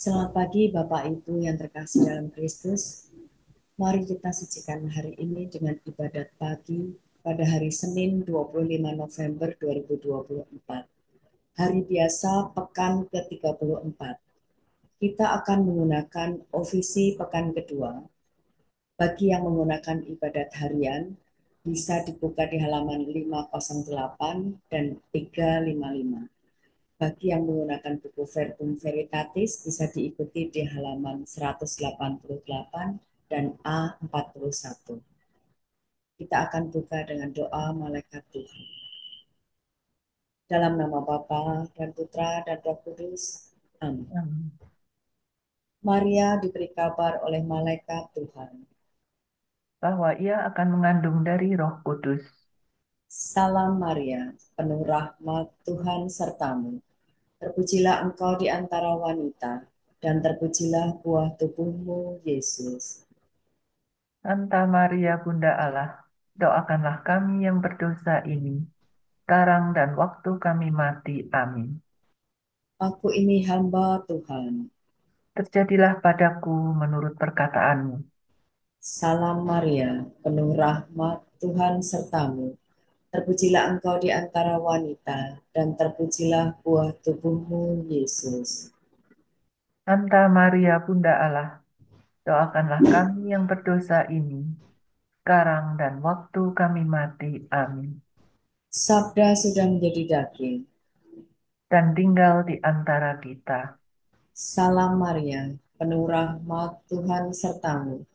Selamat pagi Bapak Ibu yang terkasih dalam Kristus. Mari kita sucikan hari ini dengan ibadat pagi pada hari Senin 25 November 2024. Hari biasa pekan ke-34. Kita akan menggunakan ofisi pekan kedua. Bagi yang menggunakan ibadat harian, bisa dibuka di halaman 508 dan 355. Bagi yang menggunakan buku Verbum Veritatis bisa diikuti di halaman 188 dan A41. Kita akan buka dengan doa malaikat Tuhan. Dalam nama Bapa dan Putra dan Roh Kudus. Amin. Amin. Maria diberi kabar oleh malaikat Tuhan. Bahwa ia akan mengandung dari Roh Kudus. Salam Maria, penuh rahmat Tuhan sertamu. Terpujilah engkau di antara wanita, dan terpujilah buah tubuhmu, Yesus. Santa Maria Bunda Allah, doakanlah kami yang berdosa ini, sekarang dan waktu kami mati. Amin. Aku ini hamba Tuhan. Terjadilah padaku menurut perkataanmu. Salam Maria, penuh rahmat Tuhan sertamu. Terpujilah engkau di antara wanita, dan terpujilah buah tubuhmu, Yesus. Santa Maria Bunda Allah, doakanlah kami yang berdosa ini, sekarang dan waktu kami mati. Amin. Sabda sudah menjadi daging. Dan tinggal di antara kita. Salam Maria, penuh rahmat Tuhan sertamu.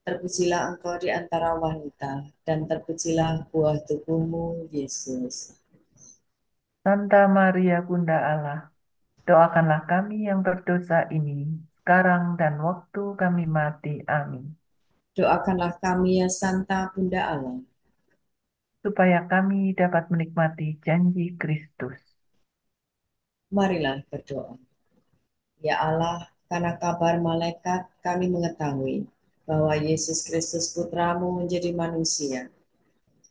Terpujilah engkau di antara wanita, dan terpujilah buah tubuhmu, Yesus. Santa Maria Bunda Allah, doakanlah kami yang berdosa ini, sekarang dan waktu kami mati. Amin. Doakanlah kami ya Santa Bunda Allah, Supaya kami dapat menikmati janji Kristus. marilah berdoa. Ya Allah, karena kabar malaikat kami mengetahui bahwa Yesus Kristus Putramu menjadi manusia.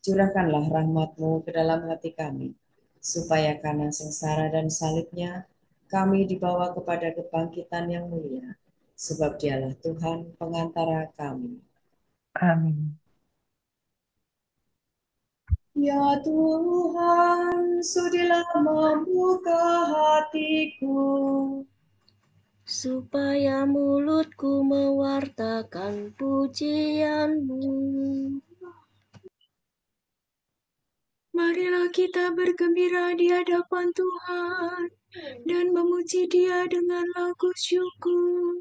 Curahkanlah rahmat-Mu ke dalam hati kami, supaya karena sengsara dan salibnya, kami dibawa kepada kebangkitan yang mulia, sebab Dialah Tuhan pengantara kami. Amin. Ya Tuhan, sudilah membuka hatiku, supaya mulutku mewartakan pujian-Mu. Marilah kita bergembira di hadapan Tuhan dan memuji Dia dengan lagu syukur.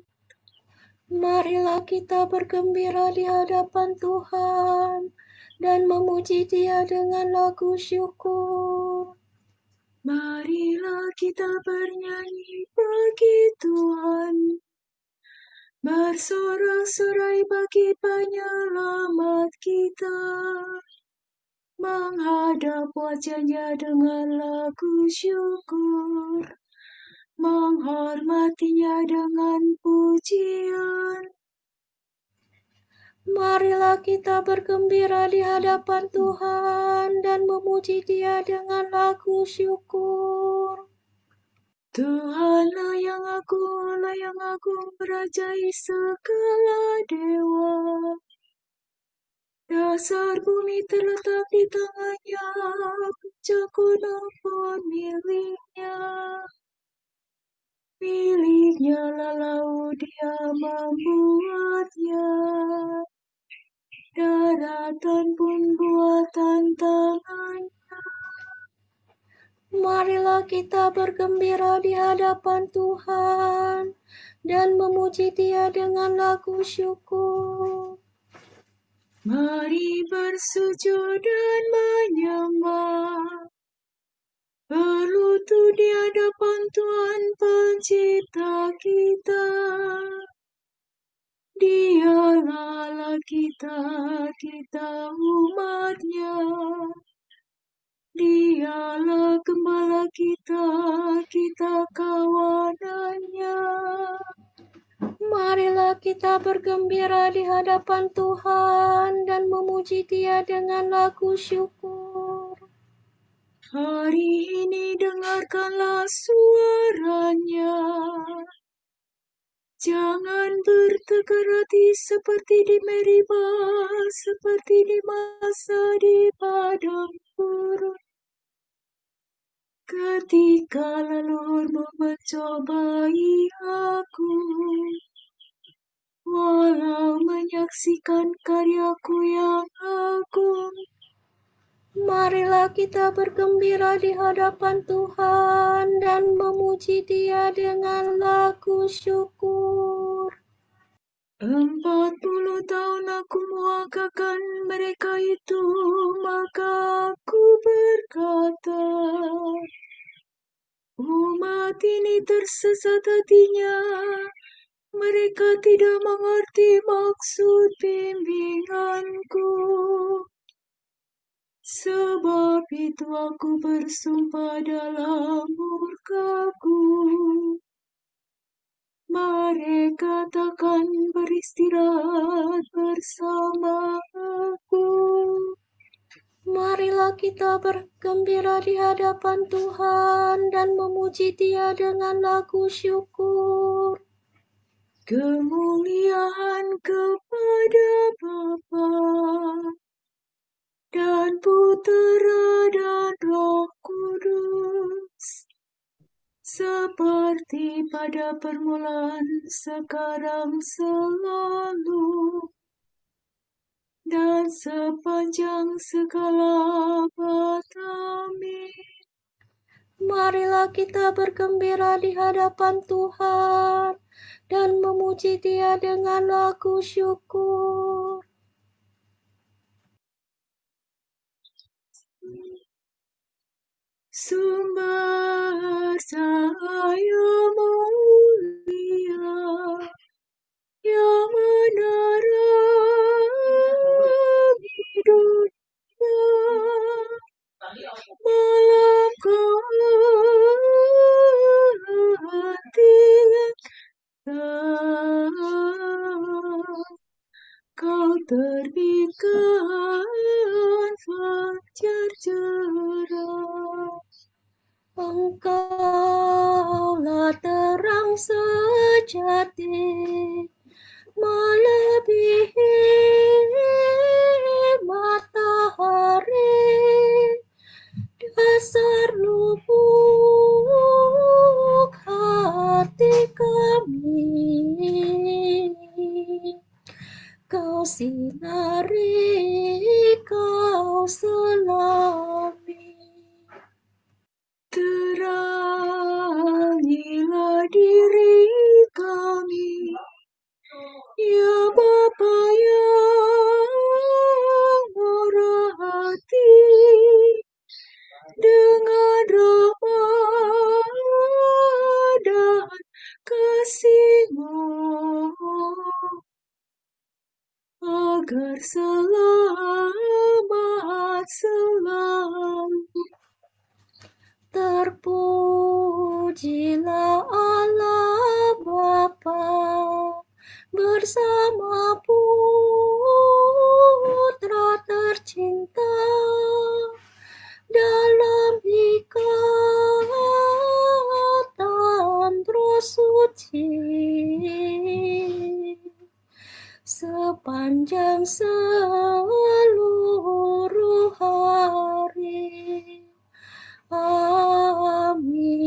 Marilah kita bergembira di hadapan Tuhan dan memuji Dia dengan lagu syukur. Marilah kita bernyanyi bagi Tuhan, bersorak-sorai bagi penyelamat kita, menghadap wajah-Nya dengan lagu syukur, menghormatinya dengan pujian. Marilah kita bergembira di hadapan Tuhan dan memuji Dia dengan lagu syukur. Tuhanlah yang agung, merajai segala dewa. Dasar bumi terletak di tangannya, puncak gunung pun miliknya. Miliknya lalu Dia membuatnya, daratan pun buatan tangannya. Marilah kita bergembira di hadapan Tuhan dan memuji Dia dengan lagu syukur. Mari bersujud dan menyembah, berlutut di hadapan Tuhan Pencipta kita. Dialah Allah kita, kita umat-Nya. Dialah gembala kita, kita kawanan-Nya. Marilah kita bergembira di hadapan Tuhan dan memuji Dia dengan lagu syukur. Hari ini dengarkanlah suara-Nya. Jangan bertegar hati seperti di Meribah, seperti di masa di padang gurun. Ketika leluhurmu mencobai aku, walau menyaksikan karyaku yang agung. Marilah kita bergembira di hadapan Tuhan dan memuji Dia dengan lagu syukur. 40 tahun aku muakakan mereka itu, maka aku berkata, umat ini tersesat hatinya, mereka tidak mengerti maksud bimbinganku. Sebab itu aku bersumpah dalam murkaku, mereka takkan beristirahat bersama aku. Marilah kita bergembira di hadapan Tuhan dan memuji Dia dengan lagu syukur. Kemuliaan kepada Bapa dan Putera dan Roh Kudus, seperti pada permulaan, sekarang, selalu, dan sepanjang segala abad. Amin. Marilah kita bergembira di hadapan Tuhan dan memuji Dia dengan lagu syukur. Sumber cahaya mulia yang menerangi dunia, malam kehatian kau terbitkan fajar cerah. Engkaulah terang sejati, melebihi matahari, dasar lubuk hati kami. Kau sinari, kau selami. Terangilah diri kami, ya Bapa yang murah hati, dengan rahmat dan kasih-Mu, agar selamat selalu. Terpujilah Allah Bapa bersama Putra tercinta dalam ikatan Roh Suci sepanjang seluruh hari. Amin.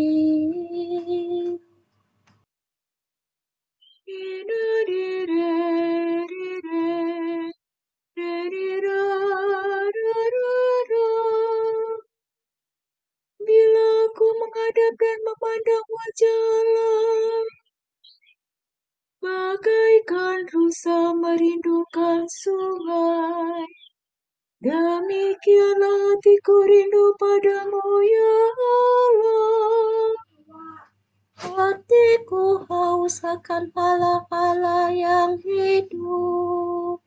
Bila aku menghadap dan memandang wajah Allah, bagaikan rusa merindukan sungai, demikianlah hatiku rindu padamu, ya Allah. Hatiku haus akan Allah-Allah yang hidup.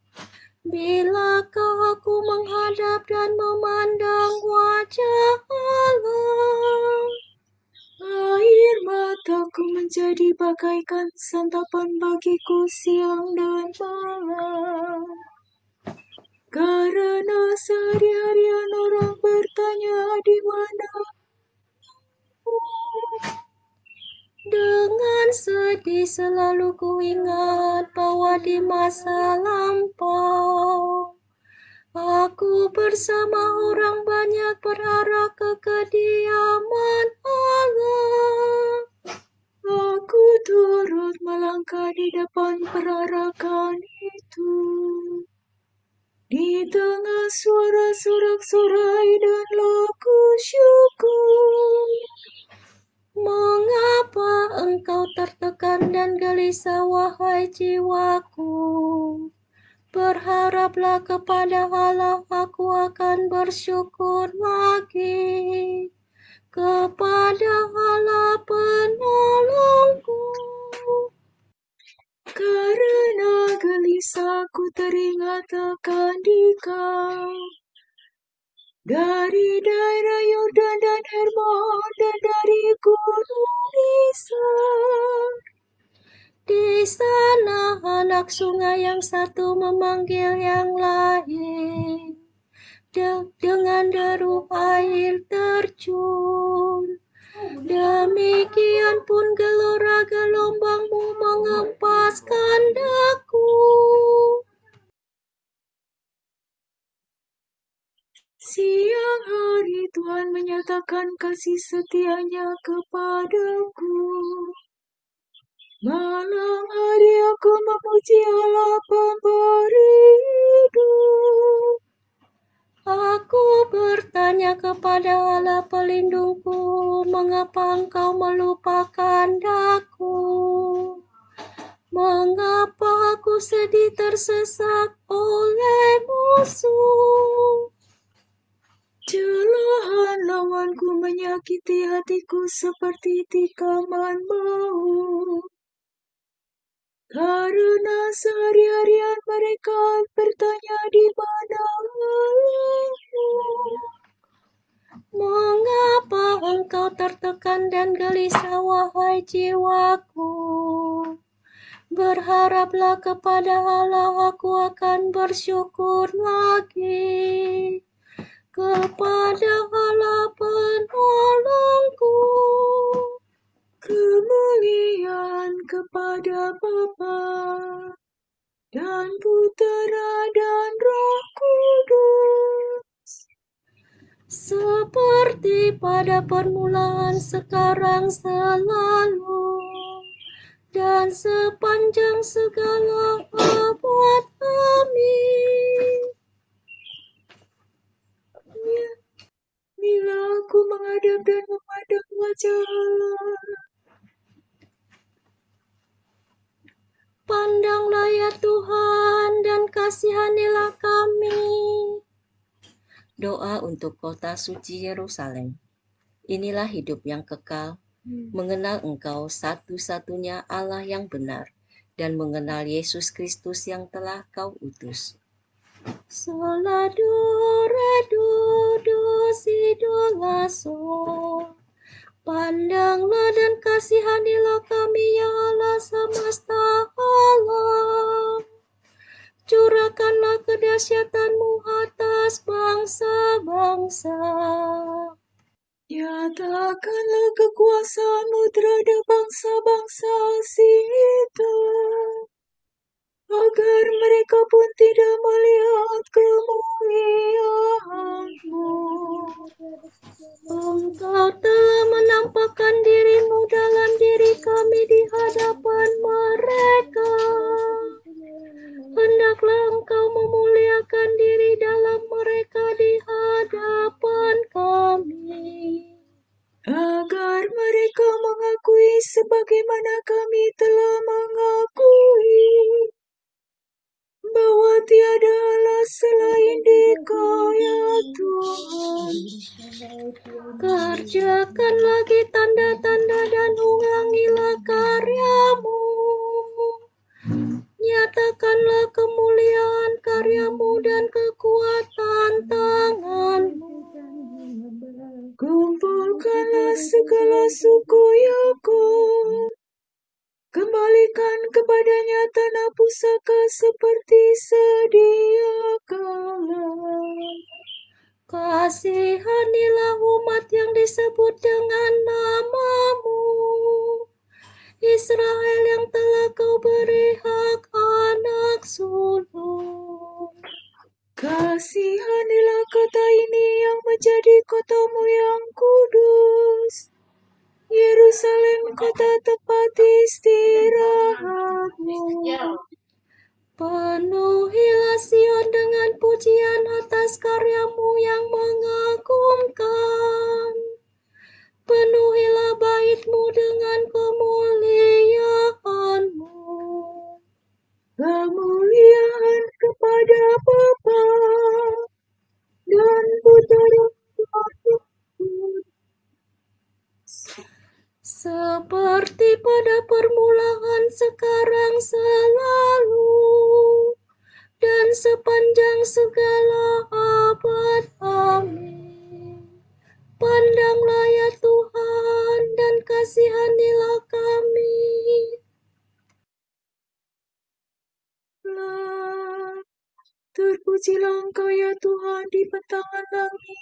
Bilakah aku menghadap dan memandang wajah Allah? Air mataku menjadi bagaikan santapan bagiku siang dan malam. Karena sehari-harian orang bertanya di mana. Dengan sedih selalu kuingat bahwa di masa lampau aku bersama orang banyak berharap ke kediaman Allah. Aku turut melangkah di depan perarakan itu. Di tengah suara sorak-sorai dan lagu syukur. Mengapa engkau tertekan dan gelisah, wahai jiwaku? Berharaplah kepada Allah, aku akan bersyukur lagi. Kepada Allah penolongku. Karena gelisahku teringat akan Dikau. Dari daerah Yordan dan Hermon dan dari gunung Misar. Di sana anak sungai yang satu memanggil yang lain. Dengan deru air terjun. Demikian pun gelora gelombangmu mengempaskan daku. Siang hari Tuhan menyatakan kasih setia-Nya kepadaku. Malam hari aku memuji Allah pemberi hidup. Aku bertanya kepada Allah pelindungku, mengapa engkau melupakan daku? Mengapa aku sedih tersesat oleh musuh? Celahan lawanku menyakiti hatiku seperti tikaman maut. Karena sehari-harian mereka bertanya di mana Allahmu. Mengapa engkau tertekan dan gelisah, wahai jiwaku? Berharaplah kepada Allah, aku akan bersyukur lagi. Kepada Allah penolongku. Kemuliaan kepada Bapa dan Putera dan Roh Kudus. Seperti pada permulaan, sekarang, selalu, dan sepanjang segala abad. Amin. Bila aku menghadap dan memandang wajah Allah, Pandanglah ya Tuhan dan kasihanilah kami. Doa untuk kota suci Yerusalem. Inilah hidup yang kekal, mengenal Engkau satu-satunya Allah yang benar, dan mengenal Yesus Kristus yang telah Kau utus. Soladu redu dosi dolaso. Pandanglah dan kasihanilah kami ya Allah semesta alam. Curahkanlah kedahsyatan-Mu atas bangsa-bangsa. nyatakanlah kekuasaan-Mu terhadap bangsa-bangsa asing itu, agar mereka pun tidak melihat kemuliaan-Mu. Engkau telah menampakkan diri-Mu dalam diri kami di hadapan mereka. Hendaklah Engkau memuliakan diri dalam mereka di hadapan kami. Agar mereka mengakui sebagaimana kami telah mengakui bahwa tiada Allah selain Dikau ya Tuhan. Kerjakan lagi tanda-tanda dan ulangilah karya-Mu. Nyatakanlah kemuliaan karya-Mu dan kekuatan tangan-Mu. Kumpulkanlah segala suku Yakub. Kembalikan kepadanya tanah pusaka seperti sedia kala. Kasihanilah umat yang disebut dengan nama-Mu. Israel beri hak anak sulung. Kasihanilah kota ini yang menjadi kotamu yang kudus, Yerusalem kota tempat istirahatmu. Penuhilah Sion dengan pujian atas karyamu yang mengagumkan. Penuhilah baitmu dengan kemuliaanmu. Kemuliaan kepada Bapa dan Putera seperti pada permulaan, sekarang, selalu, dan sepanjang segala abad. Amin. Pandanglah ya Tuhan, dan kasihanilah kami. Terpujilah Engkau ya Tuhan di bentangan langit.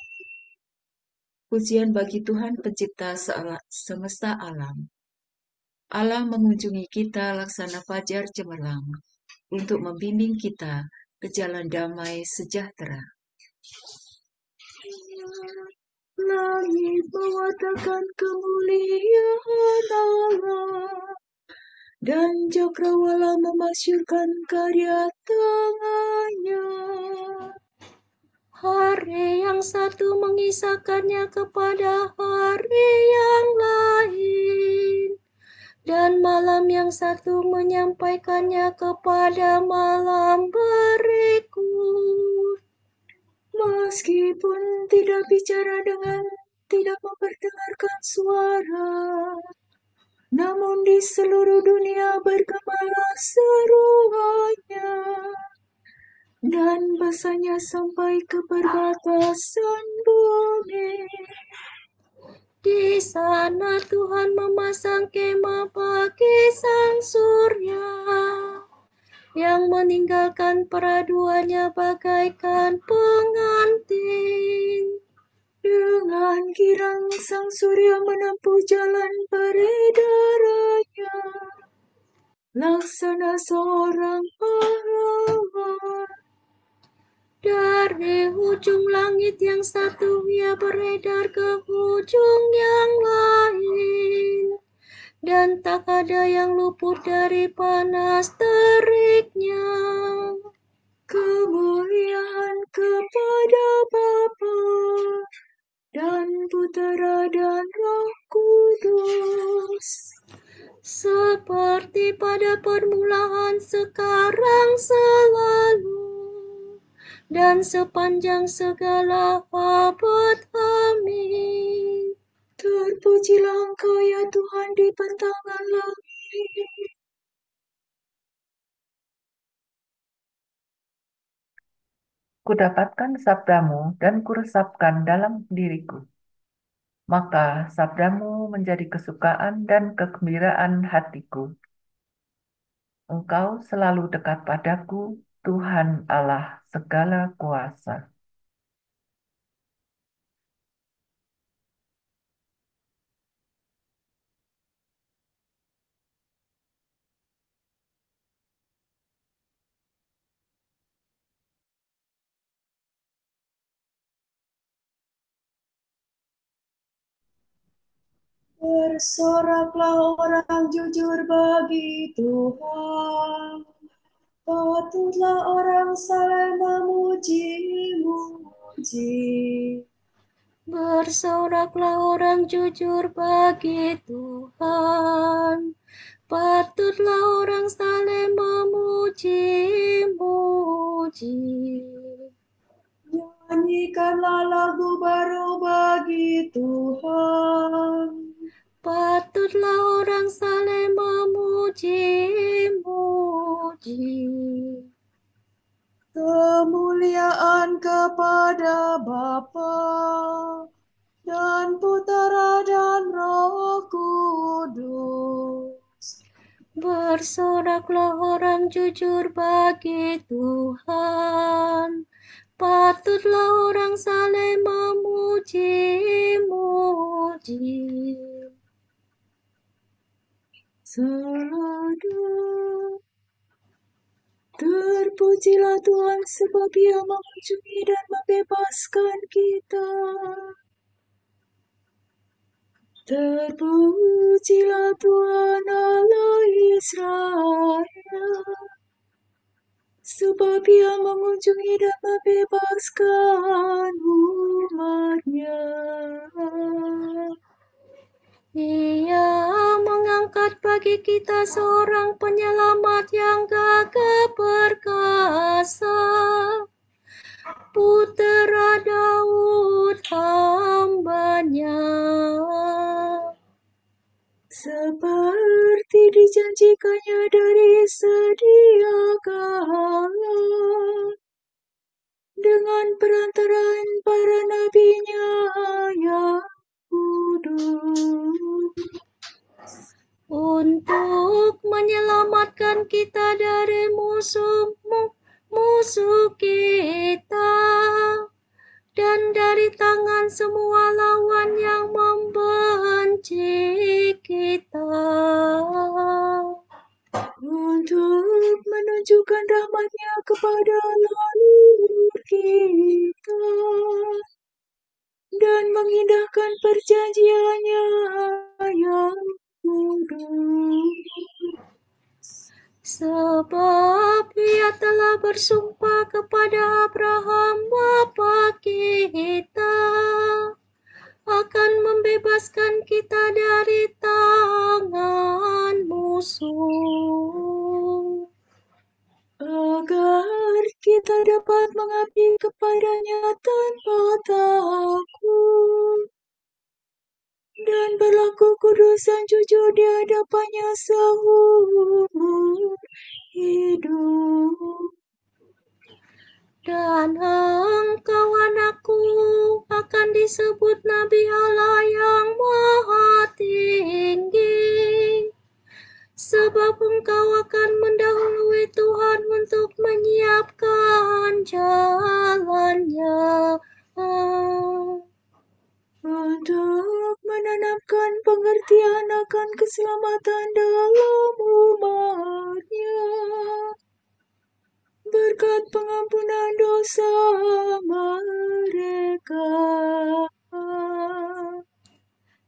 Pujian bagi Tuhan pencipta semesta alam. Allah mengunjungi kita laksana fajar cemerlang untuk membimbing kita ke jalan damai sejahtera. Langit mewatakan kemuliaan Allah, dan cakrawala memasyurkan karya tangannya. Hari yang satu mengisahkannya kepada hari yang lain, dan malam yang satu menyampaikannya kepada malam berikut. Meskipun tidak bicara tidak memperdengarkan suara, namun di seluruh dunia bergemalah seruannya, dan basanya sampai ke perbatasan bumi. Di sana Tuhan memasang kemah bagi sang surya, yang meninggalkan peraduannya bagaikan pengantin. Dengan girang sang surya menempuh jalan peredarannya, laksana seorang pahlawan. Dari ujung langit yang satu ia beredar ke ujung yang lain, dan tak ada yang luput dari panas teriknya. Kemuliaan kepada Bapa dan Putera dan Roh Kudus, seperti pada permulaan, sekarang, selalu, dan sepanjang segala abad. Amin. terpujilah Engkau ya Tuhan di bentangan langit. Kudapatkan sabdamu dan kuresapkan dalam diriku. Maka sabdamu menjadi kesukaan dan kegembiraan hatiku. Engkau selalu dekat padaku, Tuhan Allah segala kuasa. Bersoraklah orang jujur bagi Tuhan, patutlah orang saleh memuji-muji. Bersoraklah orang jujur bagi Tuhan, patutlah orang saleh memuji-muji. Nyanyikanlah lagu baru bagi Tuhan, patutlah orang saleh memuji-muji. kemuliaan kepada Bapa dan Putera dan Roh Kudus. Bersoraklah orang jujur bagi Tuhan, patutlah orang saleh memuji-muji. Salada. Terpujilah Tuhan sebab Ia mengunjungi dan membebaskan kita. Terpujilah Tuhan Allah Israel, sebab Ia mengunjungi dan membebaskan umat-Nya. Ia mengangkat bagi kita seorang penyelamat yang gagah perkasa, Putera Daud hamba-Nya. Seperti dijanjikannya dari sedia kala, dengan perantaraan para nabi-Nya yang kudus, untuk menyelamatkan kita dari musuh kita dan dari tangan semua lawan yang membenci kita, untuk menunjukkan rahmat-Nya kepada leluhur kita dan mengindahkan perjanjiannya yang kudus. sebab Ia telah bersumpah kepada Abraham bapa kita akan membebaskan kita dari tangan musuh, Agar kita dapat mengabdi kepada-Nya tanpa takut dan berlaku kudus dan jujur di hadapan-Nya seumur hidup. dan engkau anakku akan disebut Nabi Allah yang Maha Tinggi, sebab engkau akan mendahului Tuhan untuk menyiapkan jalan-Nya, Untuk menanamkan pengertian akan keselamatan dalam umat-Nya, berkat pengampunan dosa mereka.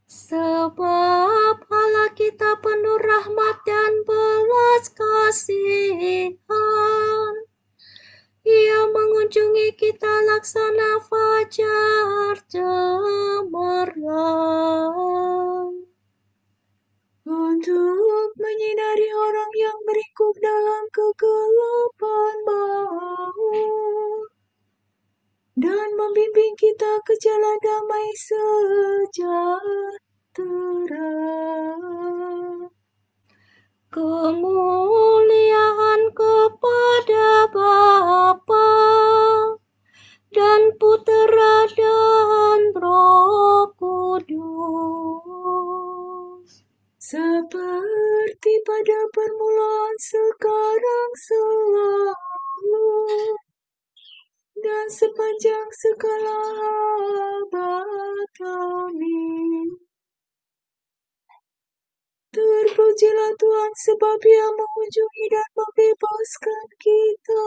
sebab Allah kita penuh rahmat dan belas kasihan. Ia mengunjungi kita laksana fajar cemerlang, Untuk menyinari orang yang meringkuk dalam kegelapan maut dan membimbing kita ke jalan damai sejahtera. kemuliaan kepada Bapa dan Putera dan Roh Kudus, Seperti pada permulaan, sekarang, selalu, dan sepanjang segala abad. Amin. Terpujilah Tuhan sebab Ia mengunjungi dan membebaskan kita.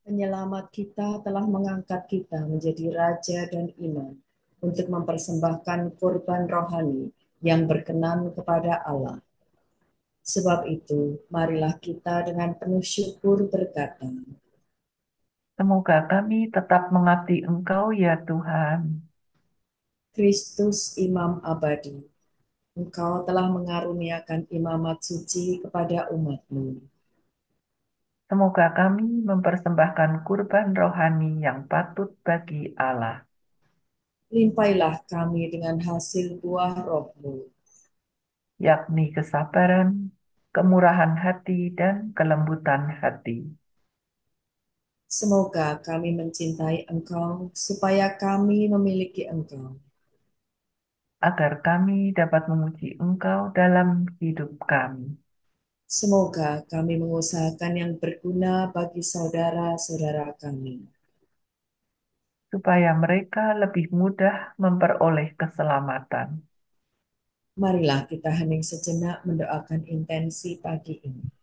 Penyelamat kita telah mengangkat kita menjadi raja dan imam untuk mempersembahkan kurban rohani yang berkenan kepada Allah. Sebab itu, marilah kita dengan penuh syukur berkata, Semoga kami tetap mengabdi Engkau ya Tuhan. Kristus Imam Abadi, Engkau telah mengaruniakan imamat suci kepada umat-Mu. Semoga kami mempersembahkan kurban rohani yang patut bagi Allah. Limpailah kami dengan hasil buah roh-Mu, yakni kesabaran, kemurahan hati, dan kelembutan hati. Semoga kami mencintai Engkau, supaya kami memiliki Engkau. Agar kami dapat memuji Engkau dalam hidup kami. Semoga kami mengusahakan yang berguna bagi saudara-saudara kami. supaya mereka lebih mudah memperoleh keselamatan. Marilah kita hening sejenak mendoakan intensi pagi ini.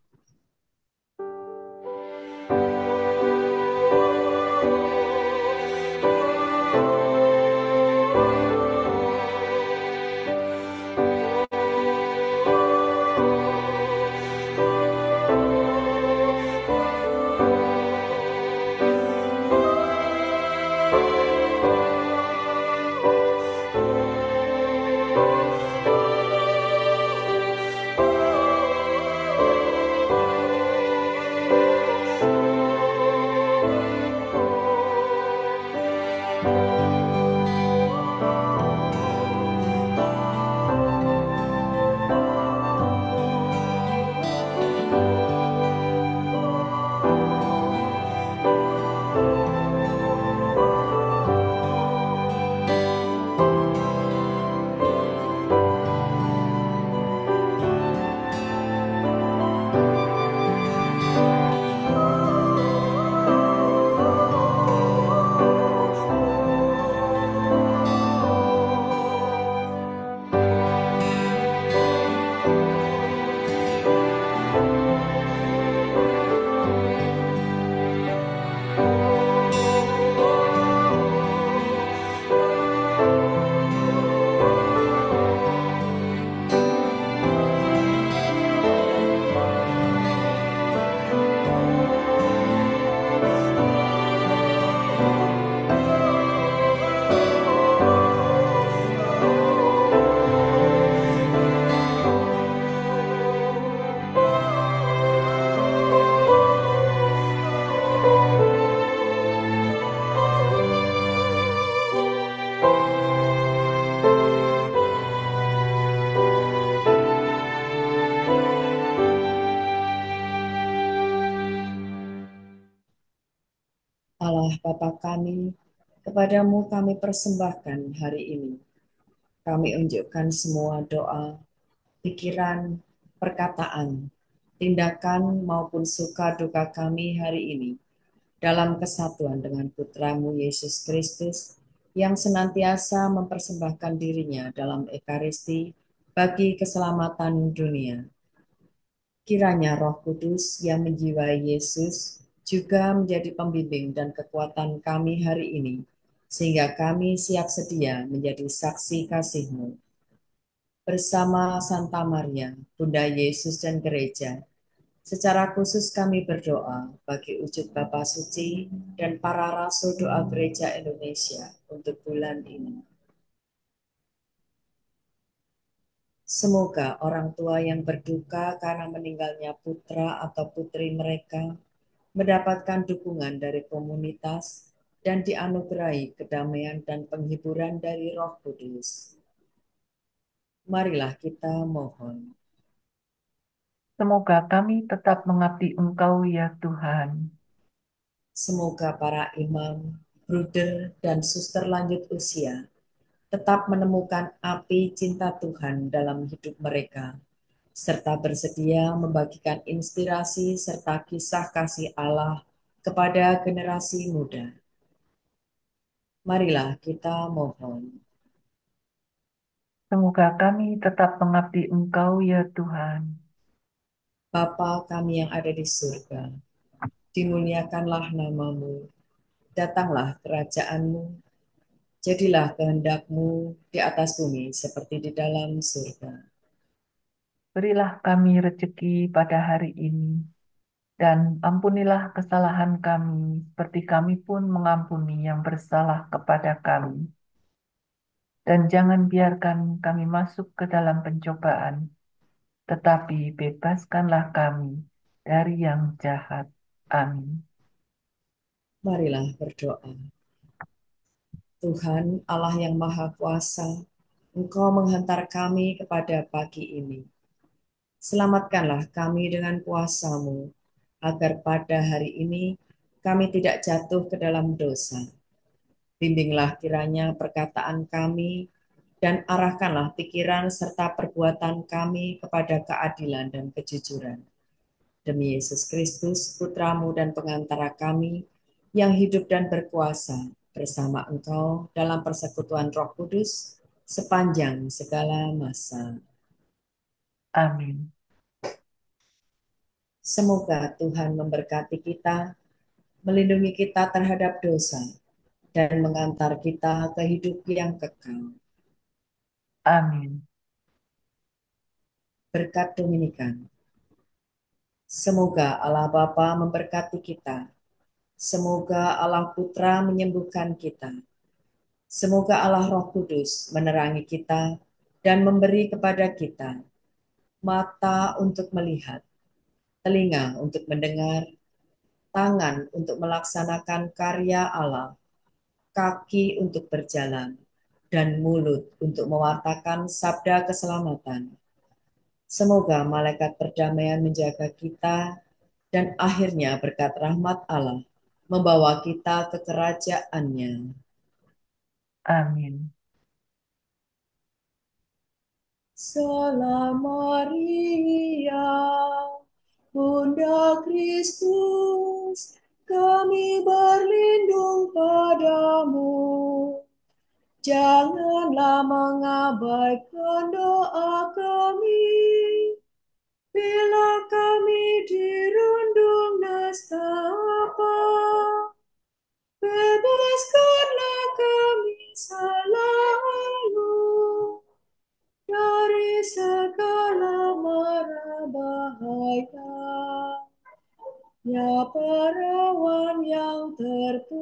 Allah Bapa kami, kepadamu kami persembahkan hari ini. Kami unjukkan semua doa, pikiran, perkataan, tindakan maupun suka duka kami hari ini dalam kesatuan dengan Putramu Yesus Kristus yang senantiasa mempersembahkan dirinya dalam Ekaristi bagi keselamatan dunia. Kiranya Roh Kudus yang menjiwai Yesus juga menjadi pembimbing dan kekuatan kami hari ini, sehingga kami siap sedia menjadi saksi kasih-Mu. Bersama Santa Maria, Bunda Yesus dan Gereja, secara khusus kami berdoa bagi wujud Bapa Suci dan para rasul doa Gereja Indonesia untuk bulan ini. Semoga orang tua yang berduka karena meninggalnya putra atau putri mereka mendapatkan dukungan dari komunitas dan dianugerahi kedamaian dan penghiburan dari Roh Kudus. Marilah kita mohon. Semoga kami tetap mengabdi Engkau ya Tuhan. Semoga para imam, bruder, dan suster lanjut usia tetap menemukan api cinta Tuhan dalam hidup mereka, serta bersedia membagikan inspirasi serta kisah kasih Allah kepada generasi muda. Marilah kita mohon. Semoga kami tetap mengabdi Engkau ya Tuhan. Bapa kami yang ada di surga, dimuliakanlah nama-Mu, datanglah kerajaan-Mu, jadilah kehendak-Mu di atas bumi seperti di dalam surga. Berilah kami rezeki pada hari ini, dan ampunilah kesalahan kami, seperti kami pun mengampuni yang bersalah kepada kami. Dan jangan biarkan kami masuk ke dalam pencobaan, tetapi bebaskanlah kami dari yang jahat. Amin. Marilah berdoa. Tuhan Allah yang Maha Kuasa, Engkau menghantar kami kepada pagi ini. Selamatkanlah kami dengan kuasa-Mu, agar pada hari ini kami tidak jatuh ke dalam dosa. Bimbinglah kiranya perkataan kami, dan arahkanlah pikiran serta perbuatan kami kepada keadilan dan kejujuran. Demi Yesus Kristus, Putra-Mu dan pengantara kami, yang hidup dan berkuasa bersama Engkau dalam persekutuan Roh Kudus sepanjang segala masa. Amin. Semoga Tuhan memberkati kita, melindungi kita terhadap dosa, dan mengantar kita ke hidup yang kekal. Amin. Berkat Dominikan. Semoga Allah Bapa memberkati kita. Semoga Allah Putra menyembuhkan kita. Semoga Allah Roh Kudus menerangi kita dan memberi kepada kita mata untuk melihat, telinga untuk mendengar, tangan untuk melaksanakan karya Allah, kaki untuk berjalan, dan mulut untuk mewartakan sabda keselamatan. Semoga malaikat perdamaian menjaga kita dan akhirnya berkat rahmat Allah membawa kita ke kerajaannya. Amin. Salam Maria, Bunda Kristus, kami berlindung padamu. Janganlah mengabaikan doa kami, bila kami dirundung nestapa. Bebaskanlah kami selalu dari segala mara bahaya. Ya perawan yang terpuji.